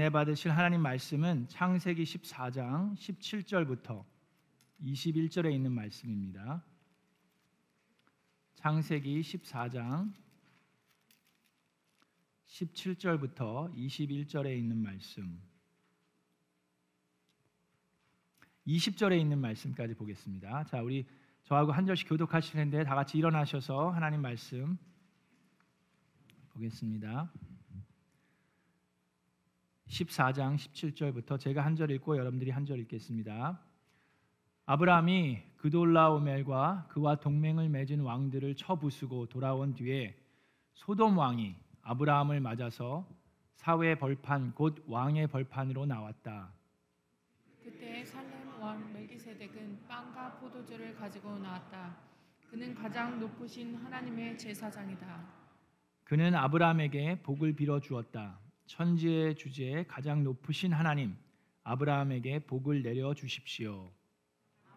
은혜 받으실 하나님 말씀은 창세기 14장 17절부터 21절에 있는 말씀입니다. 창세기 14장 17절부터 21절에 있는 말씀, 20절에 있는 말씀까지 보겠습니다. 자, 우리 저하고 한 절씩 교독하실 텐데 다 같이 일어나셔서 하나님 말씀 보겠습니다. 14장 17절부터 제가 한 절 읽고 여러분들이 한 절 읽겠습니다. 아브라함이 그돌라오멜과 그와 동맹을 맺은 왕들을 쳐부수고 돌아온 뒤에 소돔 왕이 아브라함을 맞아서 사회 벌판 곧 왕의 벌판으로 나왔다. 그때 살렘 왕 멜기세덱은 빵과 포도주를 가지고 나왔다. 그는 가장 높으신 하나님의 제사장이다. 그는 아브라함에게 복을 빌어 주었다. 천지의 주제에 가장 높으신 하나님, 아브라함에게 복을 내려 주십시오.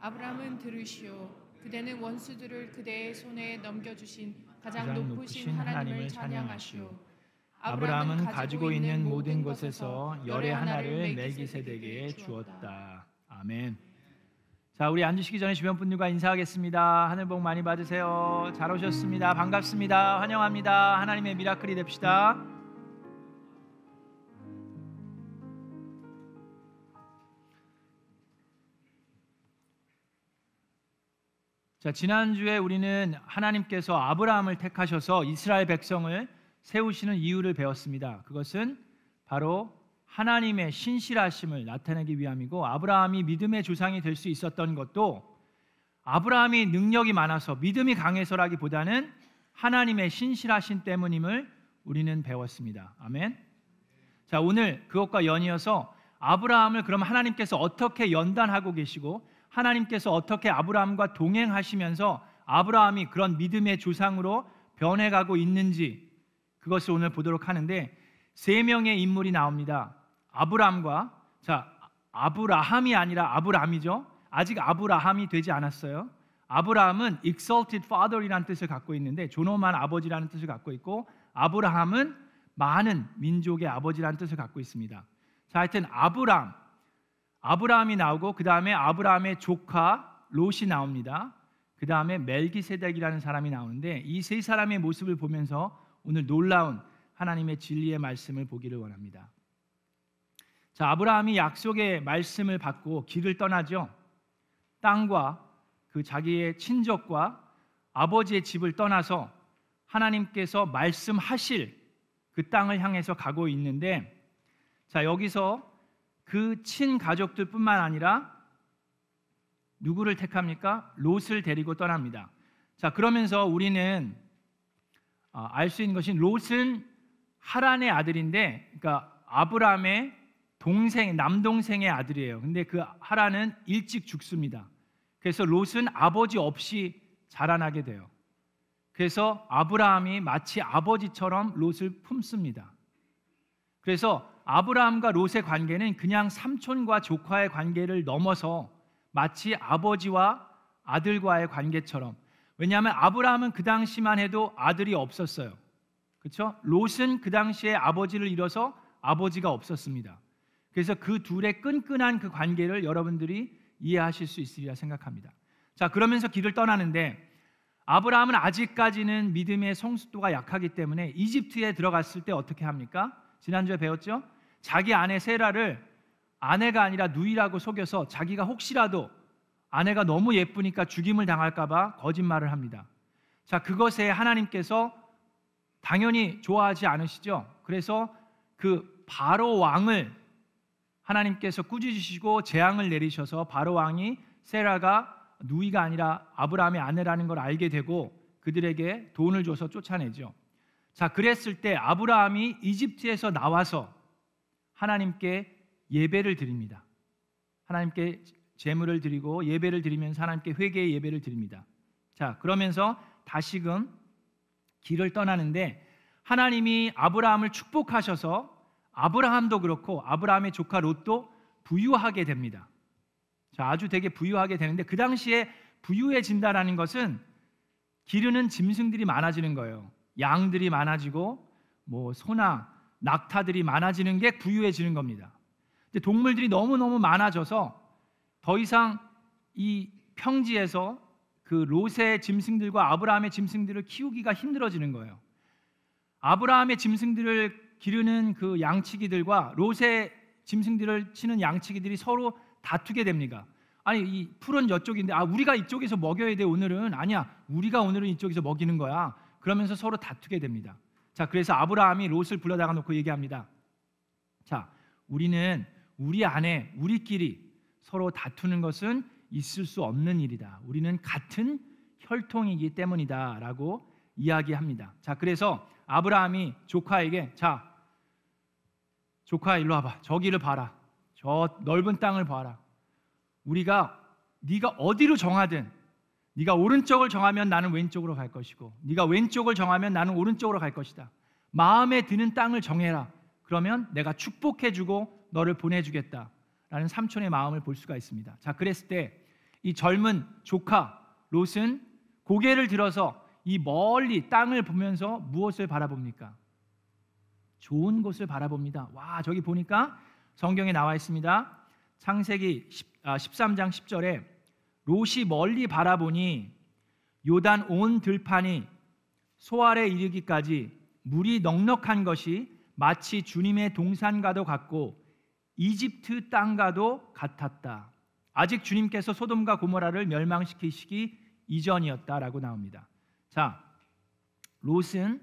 아브라함은 들으시오. 그대는 원수들을 그대의 손에 넘겨주신 가장 높으신 하나님을 찬양하시오. 아브라함은 가지고 있는 모든 것에서 열의 하나를 멜기세덱에게 주었다. 아멘. 자, 우리 앉으시기 전에 주변 분들과 인사하겠습니다. 하늘 복 많이 받으세요. 잘 오셨습니다. 반갑습니다. 환영합니다. 하나님의 미라클이 됩시다. 자, 지난주에 우리는 하나님께서 아브라함을 택하셔서 이스라엘 백성을 세우시는 이유를 배웠습니다. 그것은 바로 하나님의 신실하심을 나타내기 위함이고, 아브라함이 믿음의 조상이 될 수 있었던 것도 아브라함이 능력이 많아서 믿음이 강해서라기보다는 하나님의 신실하심 때문임을 우리는 배웠습니다. 아멘. 자, 오늘 그것과 연이어서 아브라함을 그럼 하나님께서 어떻게 연단하고 계시고 하나님께서 어떻게 아브라함과 동행하시면서 아브라함이 그런 믿음의 조상으로 변해가고 있는지, 그것을 오늘 보도록 하는데, 세 명의 인물이 나옵니다. 아브라함과, 자, 아브라함이 아니라 아브람이죠. 아직 아브라함이 되지 않았어요. 아브라함은 exalted father이라는 뜻을 갖고 있는데, 존엄한 아버지라는 뜻을 갖고 있고, 아브라함은 많은 민족의 아버지라는 뜻을 갖고 있습니다. 자, 하여튼 아브라함이 나오고, 그 다음에 아브라함의 조카 롯이 나옵니다. 그 다음에 멜기세덱이라는 사람이 나오는데, 이 세 사람의 모습을 보면서 오늘 놀라운 하나님의 진리의 말씀을 보기를 원합니다. 자, 아브라함이 약속의 말씀을 받고 길을 떠나죠. 땅과 그 자기의 친족과 아버지의 집을 떠나서 하나님께서 말씀하실 그 땅을 향해서 가고 있는데, 자, 여기서 그 친가족들뿐만 아니라 누구를 택합니까? 롯을 데리고 떠납니다. 자, 그러면서 우리는 알 수 있는 것이, 롯은 하란의 아들인데, 그러니까 아브라함의 남동생의 아들이에요. 근데 그 하란은 일찍 죽습니다. 그래서 롯은 아버지 없이 자라나게 돼요. 그래서 아브라함이 마치 아버지처럼 롯을 품습니다. 그래서 아브라함과 롯의 관계는 그냥 삼촌과 조카의 관계를 넘어서 마치 아버지와 아들과의 관계처럼, 왜냐하면 아브라함은 그 당시만 해도 아들이 없었어요. 그렇죠? 롯은 그 당시에 아버지를 잃어서 아버지가 없었습니다. 그래서 그 둘의 끈끈한 그 관계를 여러분들이 이해하실 수 있으리라 생각합니다. 자, 그러면서 길을 떠나는데, 아브라함은 아직까지는 믿음의 성숙도가 약하기 때문에 이집트에 들어갔을 때 어떻게 합니까? 지난주에 배웠죠? 자기 아내 세라를 아내가 아니라 누이라고 속여서 자기가 혹시라도 아내가 너무 예쁘니까 죽임을 당할까 봐 거짓말을 합니다. 자, 그것에 하나님께서 당연히 좋아하지 않으시죠? 그래서 그 바로 왕을 하나님께서 꾸짖으시고 재앙을 내리셔서 바로 왕이 세라가 누이가 아니라 아브라함의 아내라는 걸 알게 되고 그들에게 돈을 줘서 쫓아내죠. 자, 그랬을 때 아브라함이 이집트에서 나와서 하나님께 예배를 드립니다. 하나님께 제물을 드리고 예배를 드리면서 하나님께 회개의 예배를 드립니다. 자, 그러면서 다시금 길을 떠나는데, 하나님이 아브라함을 축복하셔서 아브라함도 그렇고 아브라함의 조카 롯도 부유하게 됩니다. 자, 아주 되게 부유하게 되는데, 그 당시에 부유해진다라는 것은 기르는 짐승들이 많아지는 거예요. 양들이 많아지고 뭐 소나 낙타들이 많아지는 게 부유해지는 겁니다. 근데 동물들이 너무너무 많아져서 더 이상 이 평지에서 그 롯의 짐승들과 아브라함의 짐승들을 키우기가 힘들어지는 거예요. 아브라함의 짐승들을 기르는 그 양치기들과 롯의 짐승들을 치는 양치기들이 서로 다투게 됩니다. 아니, 이 풀은 이쪽인데 우리가 이쪽에서 먹여야 돼 오늘은. 아니야, 우리가 오늘은 이쪽에서 먹이는 거야. 그러면서 서로 다투게 됩니다. 자, 그래서 아브라함이 롯을 불러다가 놓고 얘기합니다. 자, 우리는 우리 안에 우리끼리 서로 다투는 것은 있을 수 없는 일이다. 우리는 같은 혈통이기 때문이다 라고 이야기합니다. 자, 그래서 아브라함이 조카에게, 자, 조카 일로 와봐. 저기를 봐라. 저 넓은 땅을 봐라. 네가 어디로 정하든, 네가 오른쪽을 정하면 나는 왼쪽으로 갈 것이고, 네가 왼쪽을 정하면 나는 오른쪽으로 갈 것이다. 마음에 드는 땅을 정해라. 그러면 내가 축복해주고 너를 보내주겠다 라는 삼촌의 마음을 볼 수가 있습니다. 자, 그랬을 때 이 젊은 조카 롯은 고개를 들어서 이 멀리 땅을 보면서 무엇을 바라봅니까? 좋은 곳을 바라봅니다. 와, 저기 보니까 성경에 나와 있습니다. 창세기 13장 10절에 롯이 멀리 바라보니 요단 온 들판이 소알에 이르기까지 물이 넉넉한 것이 마치 주님의 동산과도 같고 이집트 땅과도 같았다. 아직 주님께서 소돔과 고모라를 멸망시키시기 이전이었다라고 나옵니다. 자, 롯은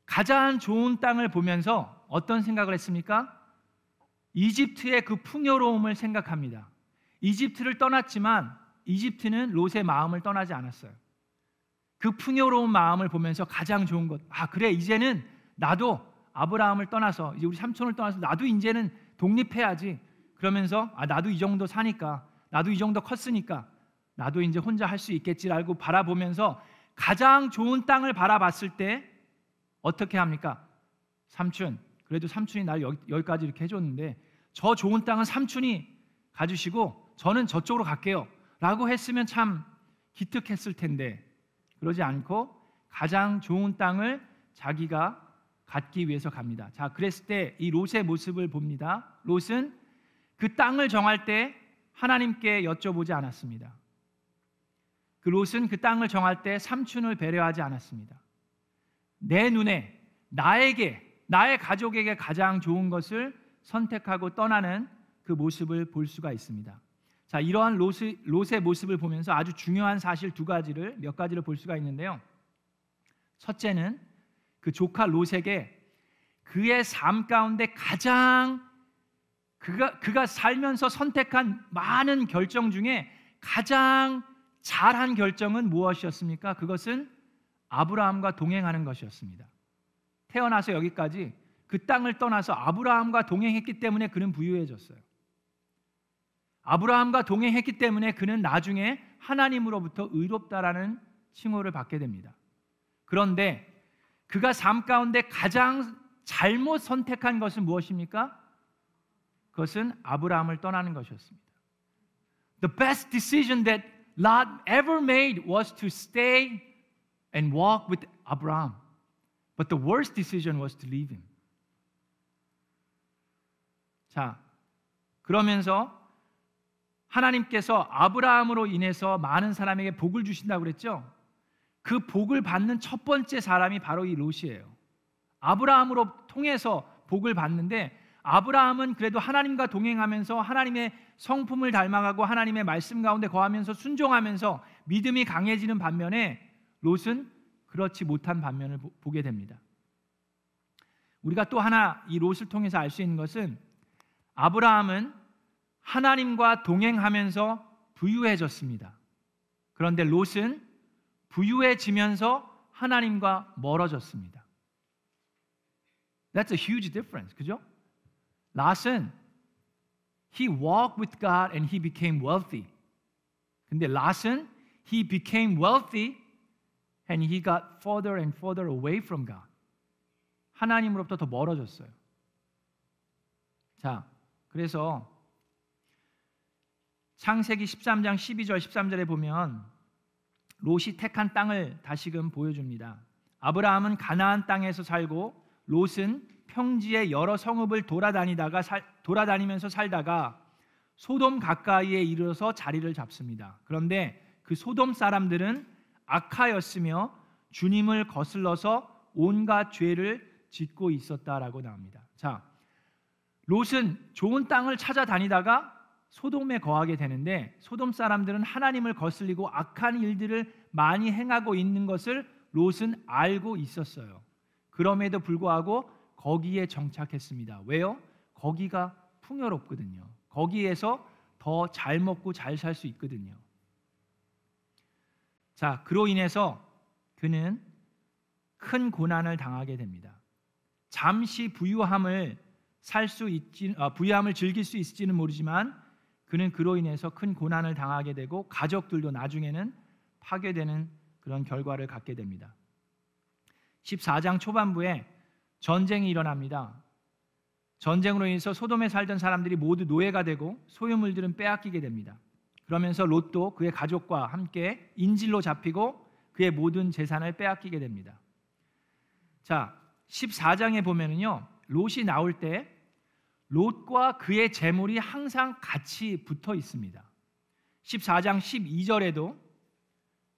가장 좋은 땅을 보면서 어떤 생각을 했습니까? 이집트의 그 풍요로움을 생각합니다. 이집트를 떠났지만 이집트는 롯의 마음을 떠나지 않았어요. 그 풍요로운 마음을 보면서 가장 좋은 것, 그래, 이제는 나도 아브라함을 떠나서, 이제 우리 삼촌을 떠나서 나도 이제는 독립해야지. 그러면서 나도 이 정도 사니까, 나도 이 정도 컸으니까 나도 이제 혼자 할 수 있겠지라고 바라보면서 가장 좋은 땅을 바라봤을 때 어떻게 합니까? 삼촌, 그래도 삼촌이 날 여기까지 이렇게 해줬는데 저 좋은 땅은 삼촌이 가주시고 저는 저쪽으로 갈게요 라고 했으면 참 기특했을 텐데, 그러지 않고 가장 좋은 땅을 자기가 갖기 위해서 갑니다. 자, 그랬을 때 이 롯의 모습을 봅니다. 롯은 그 땅을 정할 때 하나님께 여쭤보지 않았습니다. 그 롯은 그 땅을 정할 때 삼촌을 배려하지 않았습니다. 내 눈에, 나에게, 나의 가족에게 가장 좋은 것을 선택하고 떠나는 그 모습을 볼 수가 있습니다. 자, 이러한 롯의 모습을 보면서 아주 중요한 사실 몇 가지를 볼 수가 있는데요. 첫째는 그 조카 롯에게 그의 삶 가운데 가장 그가 살면서 선택한 많은 결정 중에 가장 잘한 결정은 무엇이었습니까? 그것은 아브라함과 동행하는 것이었습니다. 태어나서 여기까지 그 땅을 떠나서 아브라함과 동행했기 때문에 그는 부유해졌어요. 아브라함과 동행했기 때문에 그는 나중에 하나님으로부터 의롭다라는 칭호를 받게 됩니다. 그런데 그가 삶 가운데 가장 잘못 선택한 것은 무엇입니까? 그것은 아브라함을 떠나는 것이었습니다. The best decision that Lot ever made was to stay and walk with Abraham. But the worst decision was to leave him. 자, 그러면서 하나님께서 아브라함으로 인해서 많은 사람에게 복을 주신다고 그랬죠? 그 복을 받는 첫 번째 사람이 바로 이 롯이에요. 아브라함으로 통해서 복을 받는데, 아브라함은 그래도 하나님과 동행하면서 하나님의 성품을 닮아가고 하나님의 말씀 가운데 거하면서 순종하면서 믿음이 강해지는 반면에 롯은 그렇지 못한 반면을 보게 됩니다. 우리가 또 하나 이 롯을 통해서 알 수 있는 것은 아브라함은 하나님과 동행하면서 부유해졌습니다. 그런데 롯은 부유해지면서 하나님과 멀어졌습니다. That's a huge difference, 그죠? 롯은 he walked with God and he became wealthy. 근데 롯은 he became wealthy and he got further and further away from God. 하나님으로부터 더 멀어졌어요. 자, 그래서 창세기 13장 12절 13절에 보면 롯이 택한 땅을 다시금 보여줍니다. 아브라함은 가나안 땅에서 살고 롯은 평지의 여러 성읍을 돌아다니면서 살다가 소돔 가까이에 이르러서 자리를 잡습니다. 그런데 그 소돔 사람들은 악하였으며 주님을 거슬러서 온갖 죄를 짓고 있었다라고 나옵니다. 자, 롯은 좋은 땅을 찾아다니다가 소돔에 거하게 되는데 소돔 사람들은 하나님을 거슬리고 악한 일들을 많이 행하고 있는 것을 롯은 알고 있었어요. 그럼에도 불구하고 거기에 정착했습니다. 왜요? 거기가 풍요롭거든요. 거기에서 더 잘 먹고 잘 살 수 있거든요. 자, 그로 인해서 그는 큰 고난을 당하게 됩니다. 잠시 부유함을 즐길 수 있을지는 모르지만 그는 그로 인해서 큰 고난을 당하게 되고 가족들도 나중에는 파괴되는 그런 결과를 갖게 됩니다. 14장 초반부에 전쟁이 일어납니다. 전쟁으로 인해서 소돔에 살던 사람들이 모두 노예가 되고 소유물들은 빼앗기게 됩니다. 그러면서 롯도 그의 가족과 함께 인질로 잡히고 그의 모든 재산을 빼앗기게 됩니다. 자, 14장에 보면은요, 롯이 나올 때 롯과 그의 재물이 항상 같이 붙어 있습니다. 14장 12절에도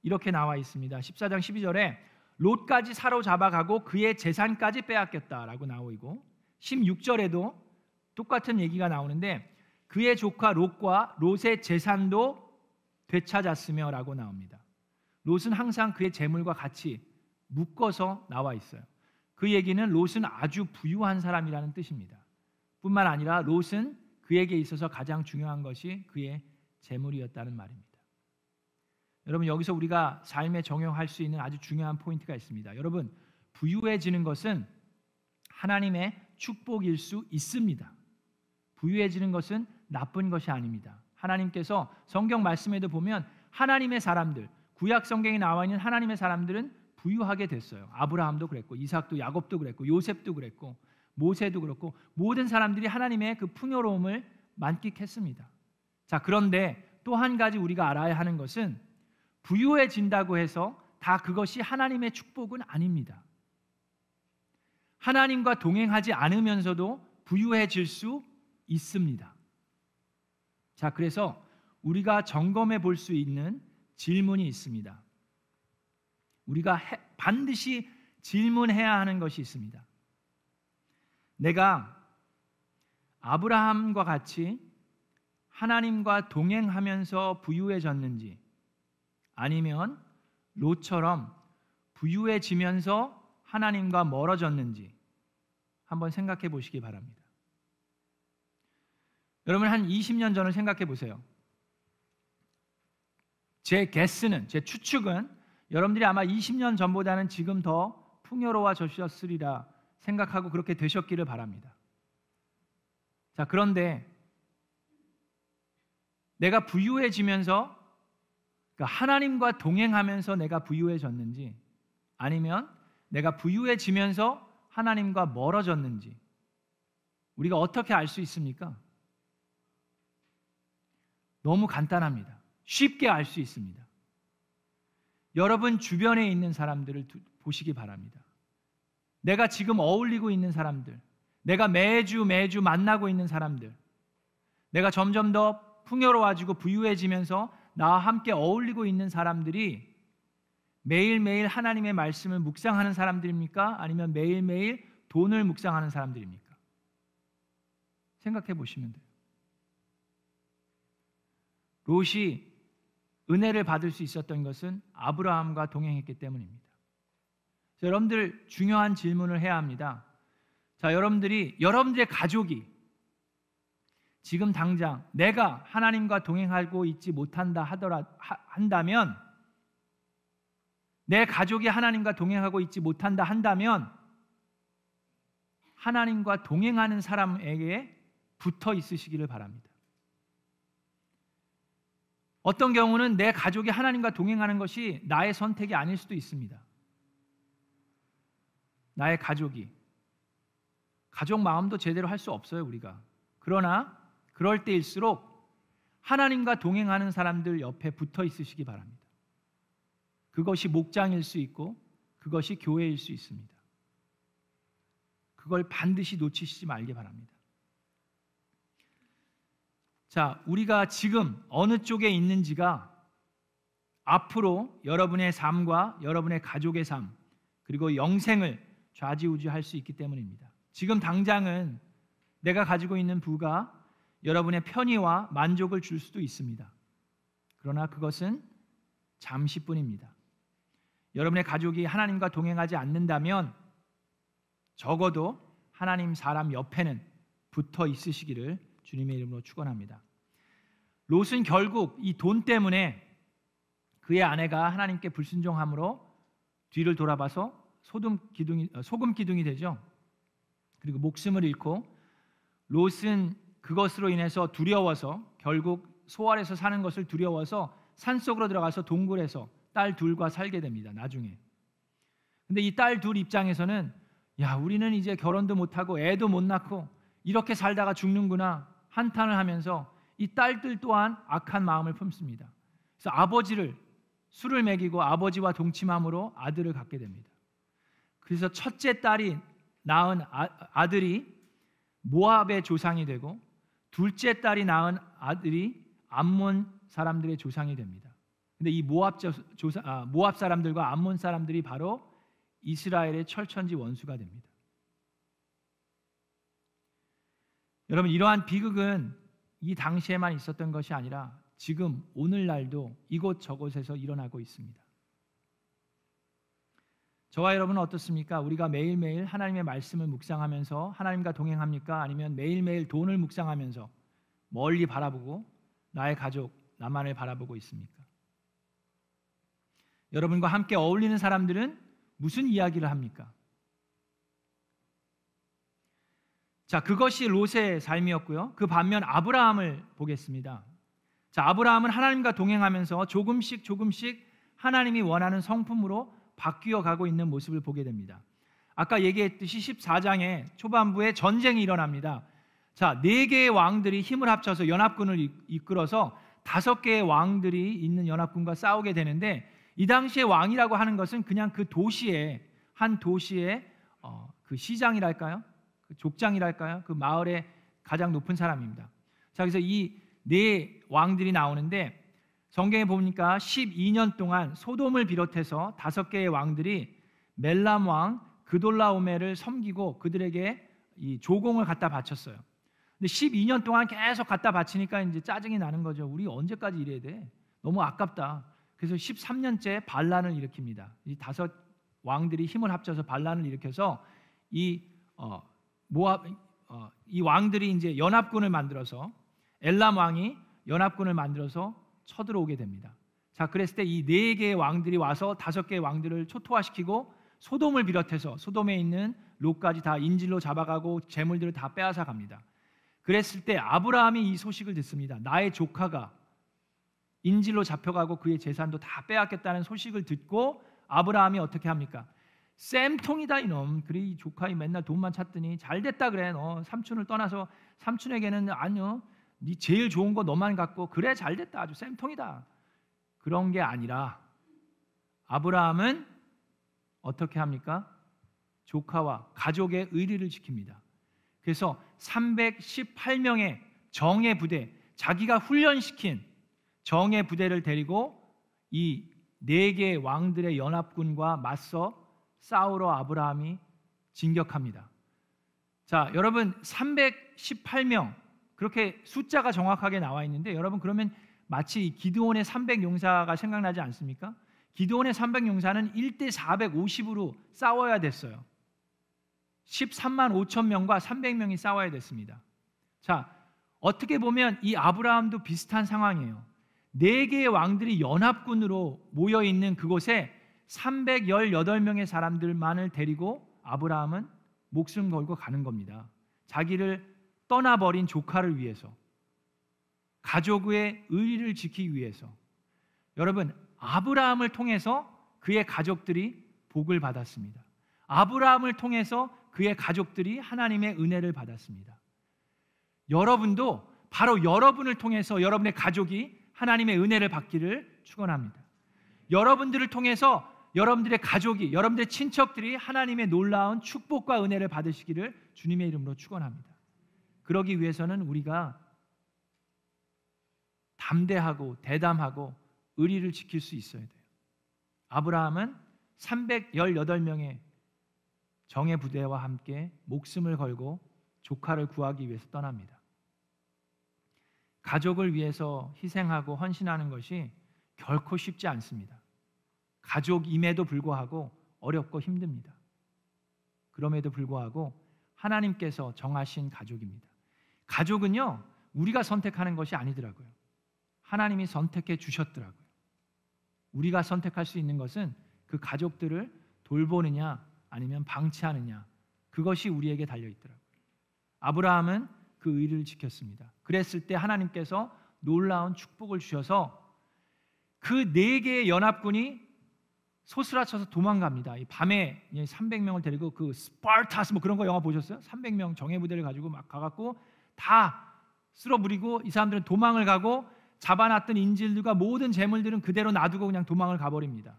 이렇게 나와 있습니다. 14장 12절에 롯까지 사로잡아가고 그의 재산까지 빼앗겼다라고 나오고 16절에도 똑같은 얘기가 나오는데 그의 조카 롯과 롯의 재산도 되찾았으며 라고 나옵니다. 롯은 항상 그의 재물과 같이 묶어서 나와 있어요. 그 얘기는 롯은 아주 부유한 사람이라는 뜻입니다. 뿐만 아니라 롯은 그에게 있어서 가장 중요한 것이 그의 재물이었다는 말입니다. 여러분, 여기서 우리가 삶에 적용할 수 있는 아주 중요한 포인트가 있습니다. 여러분, 부유해지는 것은 하나님의 축복일 수 있습니다. 부유해지는 것은 나쁜 것이 아닙니다. 하나님께서 성경 말씀에도 보면 하나님의 사람들, 구약 성경에 나와 있는 하나님의 사람들은 부유하게 됐어요. 아브라함도 그랬고 이삭도 야곱도 그랬고 요셉도 그랬고 모세도 그렇고 모든 사람들이 하나님의 그 풍요로움을 만끽했습니다. 자, 그런데 또 한 가지 우리가 알아야 하는 것은 부유해진다고 해서 다 그것이 하나님의 축복은 아닙니다. 하나님과 동행하지 않으면서도 부유해질 수 있습니다. 자, 그래서 우리가 점검해 볼 수 있는 질문이 있습니다. 우리가 반드시 질문해야 하는 것이 있습니다. 내가 아브라함과 같이 하나님과 동행하면서 부유해졌는지 아니면 롯처럼 부유해지면서 하나님과 멀어졌는지 한번 생각해 보시기 바랍니다. 여러분, 한 20년 전을 생각해 보세요. 제 추측은 여러분들이 아마 20년 전보다는 지금 더 풍요로워졌으리라 생각하고 그렇게 되셨기를 바랍니다. 자, 그런데 내가 부유해지면서, 그러니까 하나님과 동행하면서 내가 부유해졌는지 아니면 내가 부유해지면서 하나님과 멀어졌는지 우리가 어떻게 알 수 있습니까? 너무 간단합니다. 쉽게 알 수 있습니다. 여러분 주변에 있는 사람들을 보시기 바랍니다. 내가 지금 어울리고 있는 사람들, 내가 매주 만나고 있는 사람들, 내가 점점 더 풍요로워지고 부유해지면서 나와 함께 어울리고 있는 사람들이 매일매일 하나님의 말씀을 묵상하는 사람들입니까? 아니면 매일매일 돈을 묵상하는 사람들입니까? 생각해 보시면 돼요. 롯이 은혜를 받을 수 있었던 것은 아브라함과 동행했기 때문입니다. 자, 여러분들 중요한 질문을 해야 합니다. 자, 여러분들의 가족이 지금 당장 내가 하나님과 동행하고 있지 못한다 한다면, 내 가족이 하나님과 동행하고 있지 못한다 한다면 하나님과 동행하는 사람에게 붙어 있으시기를 바랍니다. 어떤 경우는 내 가족이 하나님과 동행하는 것이 나의 선택이 아닐 수도 있습니다. 나의 가족 마음도 제대로 할 수 없어요, 우리가. 그러나 그럴 때일수록 하나님과 동행하는 사람들 옆에 붙어 있으시기 바랍니다. 그것이 목장일 수 있고 그것이 교회일 수 있습니다. 그걸 반드시 놓치시지 말기 바랍니다. 자, 우리가 지금 어느 쪽에 있는지가 앞으로 여러분의 삶과 여러분의 가족의 삶, 그리고 영생을 좌지우지할 수 있기 때문입니다. 지금 당장은 내가 가지고 있는 부가 여러분의 편의와 만족을 줄 수도 있습니다. 그러나 그것은 잠시뿐입니다. 여러분의 가족이 하나님과 동행하지 않는다면 적어도 하나님 사람 옆에는 붙어 있으시기를 주님의 이름으로 축원합니다. 롯은 결국 이 돈 때문에 그의 아내가 하나님께 불순종함으로 뒤를 돌아봐서 소금 기둥이 되죠. 그리고 목숨을 잃고 롯은 그것으로 인해서 두려워서 결국 소알에서 사는 것을 두려워서 산속으로 들어가서 동굴에서 딸 둘과 살게 됩니다. 나중에. 근데 이 딸 둘 입장에서는 야, 우리는 이제 결혼도 못하고 애도 못 낳고 이렇게 살다가 죽는구나 한탄을 하면서 이 딸들 또한 악한 마음을 품습니다. 그래서 아버지를 술을 먹이고 아버지와 동침함으로 아들을 갖게 됩니다. 그래서 첫째 딸이 낳은 아들이 모압의 조상이 되고 둘째 딸이 낳은 아들이 암몬 사람들의 조상이 됩니다. 근데 이 모압 사람들과 암몬 사람들이 바로 이스라엘의 철천지 원수가 됩니다. 여러분, 이러한 비극은 이 당시에만 있었던 것이 아니라 지금 오늘날도 이곳저곳에서 일어나고 있습니다. 저와 여러분은 어떻습니까? 우리가 매일매일 하나님의 말씀을 묵상하면서 하나님과 동행합니까? 아니면 매일매일 돈을 묵상하면서 멀리 바라보고 나의 가족, 나만을 바라보고 있습니까? 여러분과 함께 어울리는 사람들은 무슨 이야기를 합니까? 자, 그것이 롯의 삶이었고요. 그 반면 아브라함을 보겠습니다. 자, 아브라함은 하나님과 동행하면서 조금씩 하나님이 원하는 성품으로 바뀌어 가고 있는 모습을 보게 됩니다. 아까 얘기했듯이 14장에 초반부에 전쟁이 일어납니다. 자, 4개의 왕들이 힘을 합쳐서 연합군을 이끌어서 5개의 왕들이 있는 연합군과 싸우게 되는데, 이 당시에 왕이라고 하는 것은 그냥 그 도시의 한 도시의 그 시장이랄까요? 그 족장이랄까요? 그 마을의 가장 높은 사람입니다. 자, 그래서 이 4 왕들이 나오는데 성경에 보니까 12년 동안 소돔을 비롯해서 5개의 왕들이 멜람 왕 그돌라오메를 섬기고 그들에게 이 조공을 갖다 바쳤어요. 근데 12년 동안 계속 갖다 바치니까 이제 짜증이 나는 거죠. 우리 언제까지 이래야 돼? 너무 아깝다. 그래서 13년째 반란을 일으킵니다. 이 5 왕들이 힘을 합쳐서 반란을 일으켜서 이 왕들이 이제 연합군을 만들어서 엘람 왕이 연합군을 만들어서 쳐들어오게 됩니다. 자, 그랬을 때 이 4개의 왕들이 와서 5개의 왕들을 초토화시키고 소돔을 비롯해서 소돔에 있는 롯까지 다 인질로 잡아가고 재물들을 다 빼앗아 갑니다. 그랬을 때 아브라함이 이 소식을 듣습니다. 나의 조카가 인질로 잡혀가고 그의 재산도 다 빼앗겼다는 소식을 듣고 아브라함이 어떻게 합니까? 쌤통이다 이놈. 그래, 이 조카이 맨날 돈만 찾더니 잘됐다 그래. 너 삼촌을 떠나서 삼촌에게는 아니요, 네 제일 좋은 거 너만 갖고 그래 잘됐다, 아주 쌤통이다. 그런 게 아니라 아브라함은 어떻게 합니까? 조카와 가족의 의리를 지킵니다. 그래서 318명의 정예 부대, 자기가 훈련시킨 정예 부대를 데리고 이 4개의 왕들의 연합군과 맞서 싸우러 아브라함이 진격합니다. 자, 여러분 318명, 그렇게 숫자가 정확하게 나와 있는데 여러분, 그러면 마치 기드온의 300용사가 생각나지 않습니까? 기드온의 300용사는 1대 450으로 싸워야 됐어요. 13만 5천 명과 300명이 싸워야 됐습니다. 자, 어떻게 보면 이 아브라함도 비슷한 상황이에요. 4개의 왕들이 연합군으로 모여있는 그곳에 318명의 사람들만을 데리고 아브라함은 목숨 걸고 가는 겁니다. 자기를 떠나버린 조카를 위해서, 가족의 의리를 지키기 위해서. 여러분, 아브라함을 통해서 그의 가족들이 복을 받았습니다. 아브라함을 통해서 그의 가족들이 하나님의 은혜를 받았습니다. 여러분도 바로 여러분을 통해서 여러분의 가족이 하나님의 은혜를 받기를 축원합니다. 여러분들을 통해서 여러분들의 가족이, 여러분들의 친척들이 하나님의 놀라운 축복과 은혜를 받으시기를 주님의 이름으로 축원합니다. 그러기 위해서는 우리가 담대하고 대담하고 의리를 지킬 수 있어야 돼요. 아브라함은 318명의 정예 부대와 함께 목숨을 걸고 조카를 구하기 위해서 떠납니다. 가족을 위해서 희생하고 헌신하는 것이 결코 쉽지 않습니다. 가족임에도 불구하고 어렵고 힘듭니다. 그럼에도 불구하고 하나님께서 정하신 가족입니다. 가족은요, 우리가 선택하는 것이 아니더라고요. 하나님이 선택해 주셨더라고요. 우리가 선택할 수 있는 것은 그 가족들을 돌보느냐 아니면 방치하느냐, 그것이 우리에게 달려 있더라고요. 아브라함은 그 의를 지켰습니다. 그랬을 때 하나님께서 놀라운 축복을 주셔서 그 4개의 연합군이 소스라쳐서 도망갑니다. 이 밤에 300명을 데리고 그 스파르타스 뭐 그런 거 영화 보셨어요? 300명 정예부대를 가지고 막 가갖고 다 쓸어버리고 이 사람들은 도망을 가고 잡아놨던 인질들과 모든 재물들은 그대로 놔두고 그냥 도망을 가버립니다.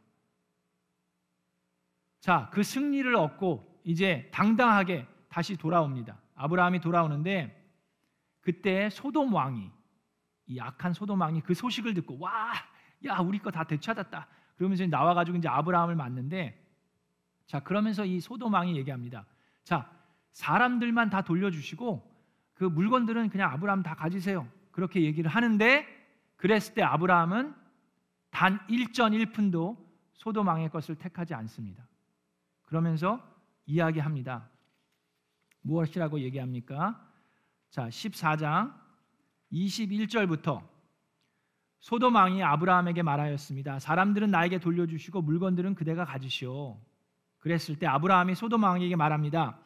자, 그 승리를 얻고 이제 당당하게 다시 돌아옵니다. 아브라함이 돌아오는데 그때 소돔 왕이, 이 악한 소돔 왕이 그 소식을 듣고 와, 야, 우리 거 다 되찾았다. 그러면서 나와가지고 이제 아브라함을 만는데, 자, 그러면서 이 소돔 왕이 얘기합니다. 자, 사람들만 다 돌려주시고 그 물건들은 그냥 아브라함 다 가지세요. 그렇게 얘기를 하는데, 그랬을 때 아브라함은 단 1푼도 소돔 왕의 것을 택하지 않습니다. 그러면서 이야기합니다. 무엇이라고 얘기합니까? 자, 14장 21절부터 소돔 왕이 아브라함에게 말하였습니다. 사람들은 나에게 돌려주시고 물건들은 그대가 가지시오. 그랬을 때 아브라함이 소돔 왕에게 말합니다.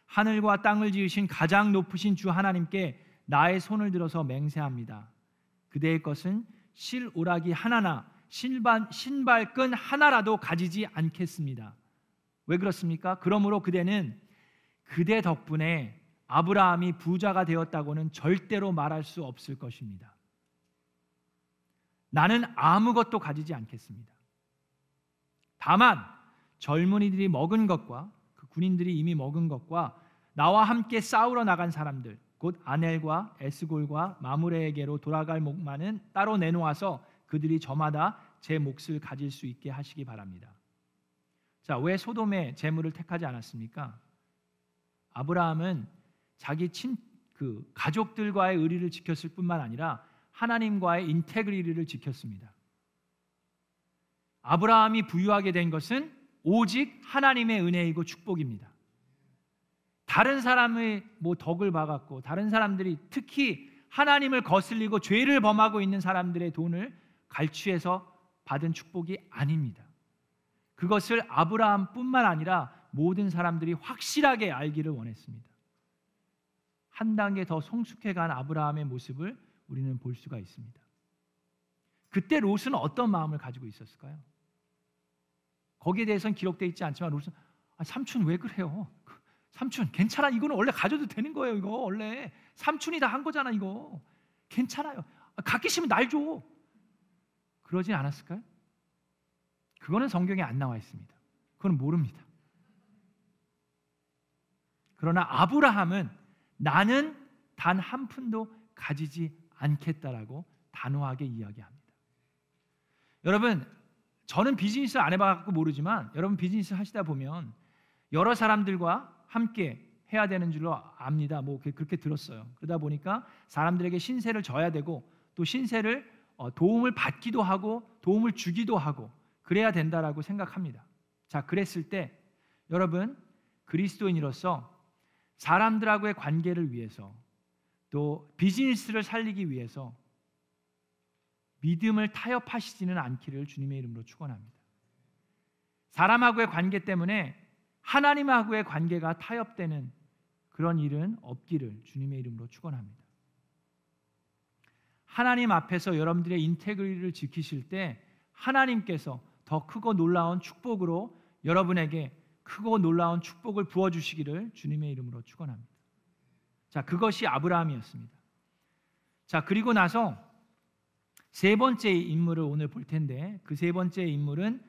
하늘과 땅을 지으신 가장 높으신 주 하나님께 나의 손을 들어서 맹세합니다. 그대의 것은 실오라기 하나나 신발끈 하나라도 가지지 않겠습니다. 왜 그렇습니까? 그러므로 그대는 그대 덕분에 아브라함이 부자가 되었다고는 절대로 말할 수 없을 것입니다. 나는 아무것도 가지지 않겠습니다. 다만 젊은이들이 먹은 것과 그 군인들이 이미 먹은 것과 나와 함께 싸우러 나간 사람들, 곧 아넬과 에스골과 마므레에게로 돌아갈 몫만은 따로 내놓아서 그들이 저마다 제 몫을 가질 수 있게 하시기 바랍니다. 자, 왜 소돔의 재물을 택하지 않았습니까? 아브라함은 자기 가족들과의 의리를 지켰을 뿐만 아니라 하나님과의 인테그리티를 지켰습니다. 아브라함이 부유하게 된 것은 오직 하나님의 은혜이고 축복입니다. 다른 사람의 덕을 봐갖고 다른 사람들이 특히 하나님을 거슬리고 죄를 범하고 있는 사람들의 돈을 갈취해서 받은 축복이 아닙니다. 그것을 아브라함뿐만 아니라 모든 사람들이 확실하게 알기를 원했습니다. 한 단계 더 성숙해간 아브라함의 모습을 우리는 볼 수가 있습니다. 그때 롯은 어떤 마음을 가지고 있었을까요? 거기에 대해서는 기록되어 있지 않지만 롯은 삼촌 왜 그래요? 삼촌 괜찮아, 이거는 원래 가져도 되는 거예요. 이거 원래 삼촌이 다 한 거잖아. 이거 괜찮아요. 갖기 싫으면 날 줘. 그러진 않았을까요? 그거는 성경에 안 나와 있습니다. 그건 모릅니다. 그러나 아브라함은 나는 단 한 푼도 가지지 않겠다라고 단호하게 이야기합니다. 여러분, 저는 비즈니스 안 해봐서 모르지만 여러분 비즈니스 하시다 보면 여러 사람들과 함께 해야 되는 줄로 압니다. 그렇게 들었어요. 그러다 보니까 사람들에게 신세를 져야 되고 또 신세를 도움을 받기도 하고 도움을 주기도 하고 그래야 된다라고 생각합니다. 자, 그랬을 때 여러분 그리스도인으로서 사람들하고의 관계를 위해서 또 비즈니스를 살리기 위해서 믿음을 타협하시지는 않기를 주님의 이름으로 축원합니다. 사람하고의 관계 때문에 하나님하고의 관계가 타협되는 그런 일은 없기를 주님의 이름으로 축원합니다. 하나님 앞에서 여러분들의 인테그리티를 지키실 때 하나님께서 더 크고 놀라운 축복으로 여러분에게 크고 놀라운 축복을 부어주시기를 주님의 이름으로 축원합니다. 자, 그것이 아브라함이었습니다. 자, 그리고 나서 세 번째 인물을 오늘 볼 텐데 그 세 번째 인물은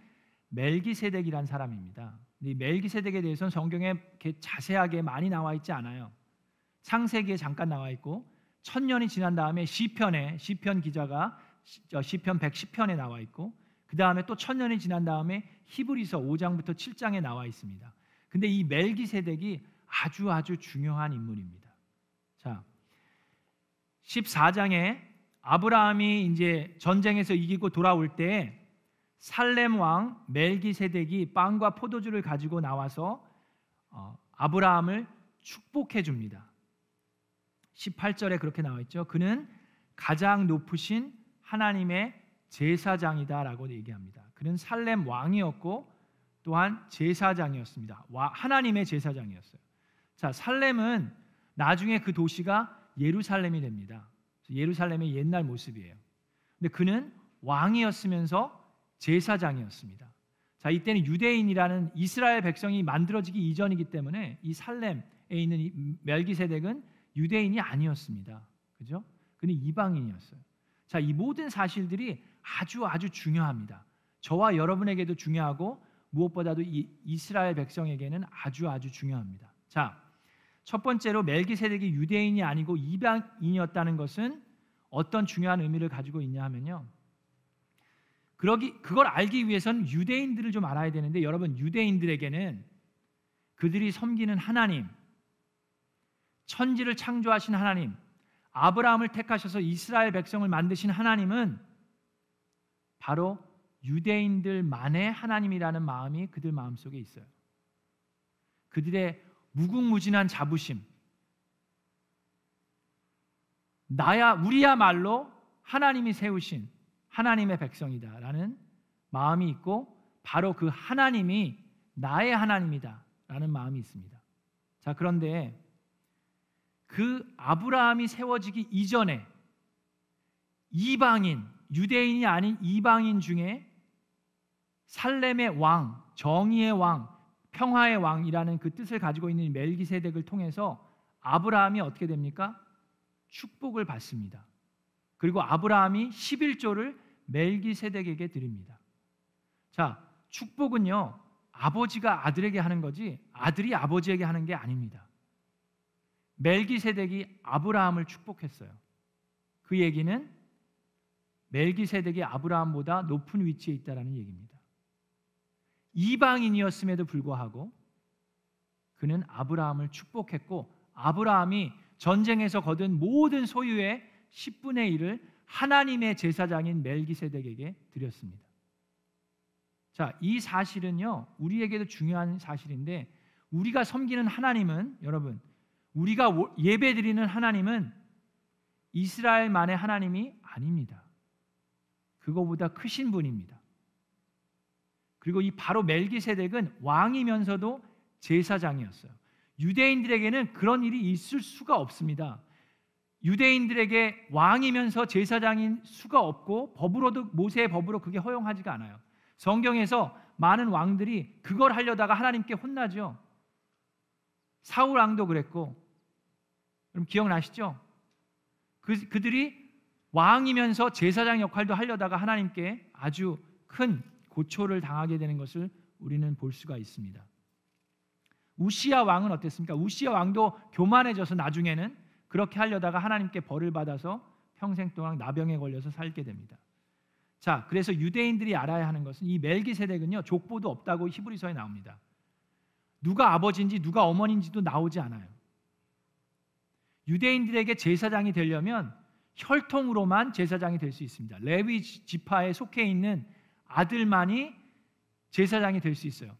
멜기세덱이란 사람입니다. 이 멜기세덱에 대해서는 성경에 이렇게 자세하게 많이 나와 있지 않아요. 창세기에 잠깐 나와 있고 1000년이 지난 다음에 시편 기자가 시편 110편에 나와 있고 그 다음에 또 1000년이 지난 다음에 히브리서 5장부터 7장에 나와 있습니다. 근데 이 멜기세덱이 아주 중요한 인물입니다. 자, 14장에 아브라함이 이제 전쟁에서 이기고 돌아올 때 살렘 왕 멜기세덱이 빵과 포도주를 가지고 나와서 아브라함을 축복해 줍니다. 18절에 그렇게 나와 있죠. 그는 가장 높으신 하나님의 제사장이다라고 얘기합니다. 그는 살렘 왕이었고 또한 제사장이었습니다. 하나님의 제사장이었어요. 자, 살렘은 나중에 그 도시가 예루살렘이 됩니다. 예루살렘의 옛날 모습이에요. 근데 그는 왕이었으면서 제사장이었습니다. 자, 이때는 유대인이라는 이스라엘 백성이 만들어지기 이전이기 때문에 이 살렘에 있는 이 멜기세덱은 유대인이 아니었습니다. 그죠? 그는 이방인이었어요. 자, 이 모든 사실들이 아주 중요합니다. 저와 여러분에게도 중요하고 무엇보다도 이 이스라엘 백성에게는 아주 중요합니다. 자, 첫 번째로 멜기세덱이 유대인이 아니고 이방인이었다는 것은 어떤 중요한 의미를 가지고 있냐 하면요. 그걸 알기 위해서는 유대인들을 좀 알아야 되는데 여러분, 유대인들에게는 그들이 섬기는 하나님, 천지를 창조하신 하나님, 아브라함을 택하셔서 이스라엘 백성을 만드신 하나님은 바로 유대인들만의 하나님이라는 마음이 그들 마음속에 있어요. 그들의 무궁무진한 자부심, 우리야말로 하나님이 세우신 하나님의 백성이다라는 마음이 있고 바로 그 하나님이 나의 하나님이다라는 마음이 있습니다. 자, 그런데 그 아브라함이 세워지기 이전에 이방인, 유대인이 아닌 이방인 중에 살렘의 왕, 정의의 왕, 평화의 왕이라는 그 뜻을 가지고 있는 멜기세덱을 통해서 아브라함이 어떻게 됩니까? 축복을 받습니다. 그리고 아브라함이 11조를 멜기세덱에게 드립니다. 자, 축복은요, 아버지가 아들에게 하는 거지 아들이 아버지에게 하는 게 아닙니다. 멜기세덱이 아브라함을 축복했어요. 그 얘기는 멜기세덱이 아브라함보다 높은 위치에 있다는 얘기입니다. 이방인이었음에도 불구하고 그는 아브라함을 축복했고 아브라함이 전쟁에서 거둔 모든 소유의 10분의 1을 하나님의 제사장인 멜기세덱에게 드렸습니다. 자, 이 사실은요, 우리에게도 중요한 사실인데 우리가 섬기는 하나님은, 여러분, 우리가 예배드리는 하나님은 이스라엘만의 하나님이 아닙니다. 그거보다 크신 분입니다. 그리고 이 바로 멜기세덱은 왕이면서도 제사장이었어요. 유대인들에게는 그런 일이 있을 수가 없습니다. 유대인들에게 왕이면서 제사장인 수가 없고 법으로도, 모세의 법으로 그게 허용하지가 않아요. 성경에서 많은 왕들이 그걸 하려다가 하나님께 혼나죠. 사울 왕도 그랬고, 여러분 기억나시죠? 그들이 왕이면서 제사장 역할도 하려다가 하나님께 아주 큰 고초를 당하게 되는 것을 우리는 볼 수가 있습니다. 우시야 왕은 어땠습니까? 우시야 왕도 교만해져서 나중에는 그렇게 하려다가 하나님께 벌을 받아서 평생 동안 나병에 걸려서 살게 됩니다. 자, 그래서 유대인들이 알아야 하는 것은 이 멜기세덱은요, 족보도 없다고 히브리서에 나옵니다. 누가 아버지인지 누가 어머니인지도 나오지 않아요. 유대인들에게 제사장이 되려면 혈통으로만 제사장이 될 수 있습니다. 레위 지파에 속해 있는 아들만이 제사장이 될 수 있어요.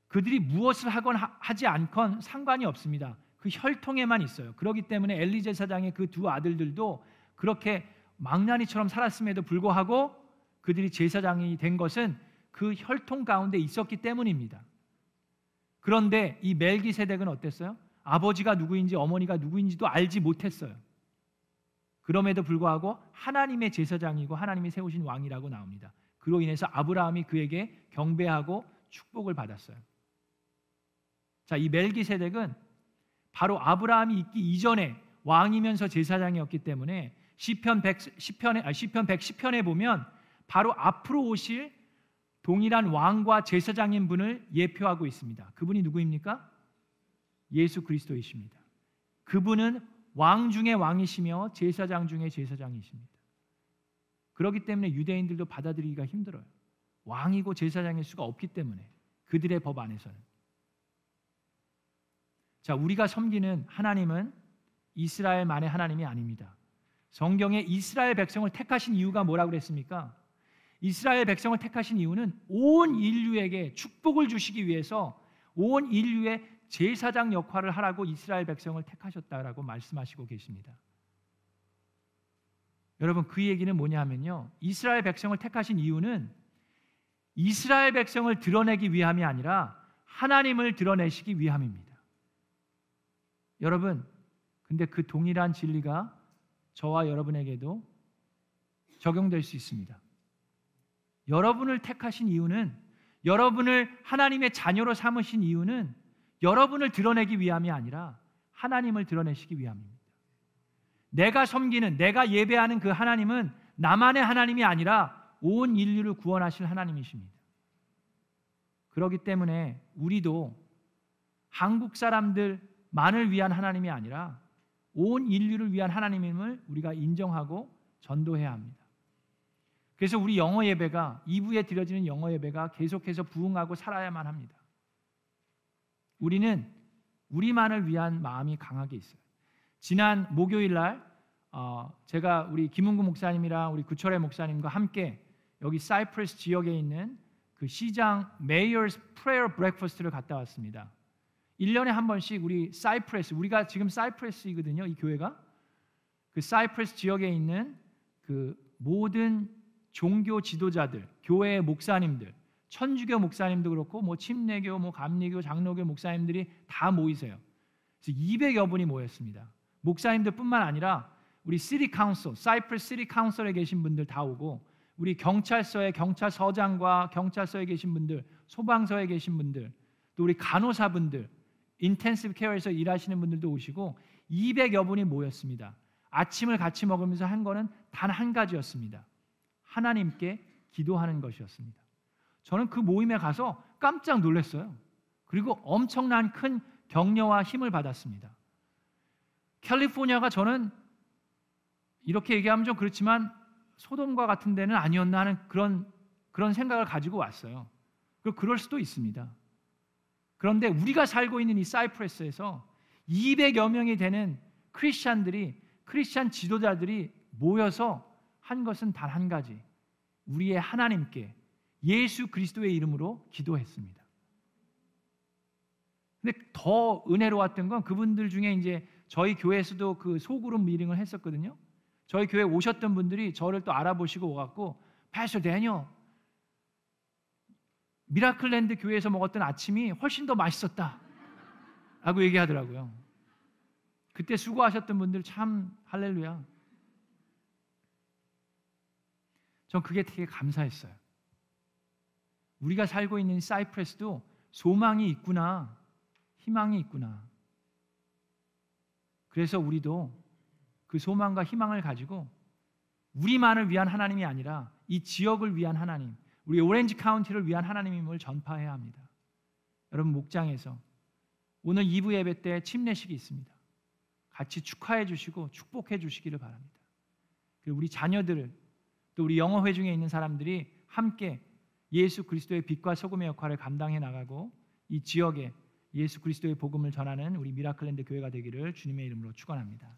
그들이 무엇을 하건 하지 않건 상관이 없습니다. 그 혈통에만 있어요. 그렇기 때문에 엘리 제사장의 그 두 아들들도 그렇게 망나니처럼 살았음에도 불구하고 그들이 제사장이 된 것은 그 혈통 가운데 있었기 때문입니다. 그런데 이 멜기세덱은 어땠어요? 아버지가 누구인지 어머니가 누구인지도 알지 못했어요. 그럼에도 불구하고 하나님의 제사장이고 하나님이 세우신 왕이라고 나옵니다. 그로 인해서 아브라함이 그에게 경배하고 축복을 받았어요. 자, 이 멜기세덱은 바로 아브라함이 있기 이전에 왕이면서 제사장이었기 때문에 시편 110편에 보면 바로 앞으로 오실 동일한 왕과 제사장인 분을 예표하고 있습니다. 그분이 누구입니까? 예수 그리스도이십니다. 그분은 왕 중에 왕이시며 제사장 중에 제사장이십니다. 그렇기 때문에 유대인들도 받아들이기가 힘들어요. 왕이고 제사장일 수가 없기 때문에, 그들의 법 안에서는. 자, 우리가 섬기는 하나님은 이스라엘만의 하나님이 아닙니다. 성경에 이스라엘 백성을 택하신 이유가 뭐라고 그랬습니까? 이스라엘 백성을 택하신 이유는 온 인류에게 축복을 주시기 위해서 온 인류의 제사장 역할을 하라고 이스라엘 백성을 택하셨다라고 말씀하시고 계십니다. 여러분, 그 얘기는 뭐냐면요, 이스라엘 백성을 택하신 이유는 이스라엘 백성을 드러내기 위함이 아니라 하나님을 드러내시기 위함입니다. 여러분, 근데 그 동일한 진리가 저와 여러분에게도 적용될 수 있습니다. 여러분을 택하신 이유는, 여러분을 하나님의 자녀로 삼으신 이유는 여러분을 드러내기 위함이 아니라 하나님을 드러내시기 위함입니다. 내가 섬기는, 내가 예배하는 그 하나님은 나만의 하나님이 아니라 온 인류를 구원하실 하나님이십니다. 그렇기 때문에 우리도 한국 사람들만을 위한 하나님이 아니라 온 인류를 위한 하나님임을 우리가 인정하고 전도해야 합니다. 그래서 우리 영어 예배가, 2부에 드려지는 영어 예배가 계속해서 부흥하고 살아야만 합니다. 우리는 우리만을 위한 마음이 강하게 있어요. 지난 목요일 날 제가 우리 김은구 목사님이랑 우리 구철의 목사님과 함께 여기 사이프러스 지역에 있는 그 시장 메이어스 프레이어 브렉퍼스트를 갔다 왔습니다. 1년에 한 번씩 우리 사이프러스, 우리가 지금 사이프러스이거든요, 이 교회가. 그 사이프러스 지역에 있는 그 모든 종교 지도자들, 교회의 목사님들, 천주교 목사님도 그렇고 뭐 침례교, 뭐 감리교, 장로교 목사님들이 다 모이세요. 그래서 200여 분이 모였습니다. 목사님들뿐만 아니라 우리 시티 카운슬, 사이프러스 시티 카운슬에 계신 분들 다 오고, 우리 경찰서의 경찰서장과 경찰서에 계신 분들, 소방서에 계신 분들, 또 우리 간호사분들, 인텐시브 케어에서 일하시는 분들도 오시고 200여 분이 모였습니다. 아침을 같이 먹으면서 한 거는 단 한 가지였습니다. 하나님께 기도하는 것이었습니다. 저는 그 모임에 가서 깜짝 놀랐어요. 그리고 엄청난 큰 격려와 힘을 받았습니다. 캘리포니아가 저는 이렇게 얘기하면 좀 그렇지만 소돔과 같은 데는 아니었나 하는 그런 생각을 가지고 왔어요. 그럴 수도 있습니다. 그런데 우리가 살고 있는 이 사이프러스에서 200여 명이 되는 크리스찬 지도자들이 모여서 한 것은 단 한 가지, 우리의 하나님께 예수 그리스도의 이름으로 기도했습니다. 근데 더 은혜로웠던 건 그분들 중에 이제 저희 교회에서도 그 소그룹 미팅을 했었거든요. 저희 교회 오셨던 분들이 저를 또 알아보시고 오갖고, 패스터 데니얼, 미라클랜드 교회에서 먹었던 아침이 훨씬 더 맛있었다 라고 얘기하더라고요. 그때 수고하셨던 분들 참 할렐루야. 전 그게 되게 감사했어요. 우리가 살고 있는 사이프러스도 소망이 있구나, 희망이 있구나. 그래서 우리도 그 소망과 희망을 가지고 우리만을 위한 하나님이 아니라 이 지역을 위한 하나님, 우리 오렌지 카운티를 위한 하나님임을 전파해야 합니다. 여러분, 목장에서 오늘 2부 예배 때 침례식이 있습니다. 같이 축하해 주시고 축복해 주시기를 바랍니다. 그리고 우리 자녀들, 또 우리 영어 회중에 있는 사람들이 함께 예수 그리스도의 빛과 소금의 역할을 감당해 나가고 이 지역에 예수 그리스도의 복음을 전하는 우리 미라클랜드 교회가 되기를 주님의 이름으로 축원합니다.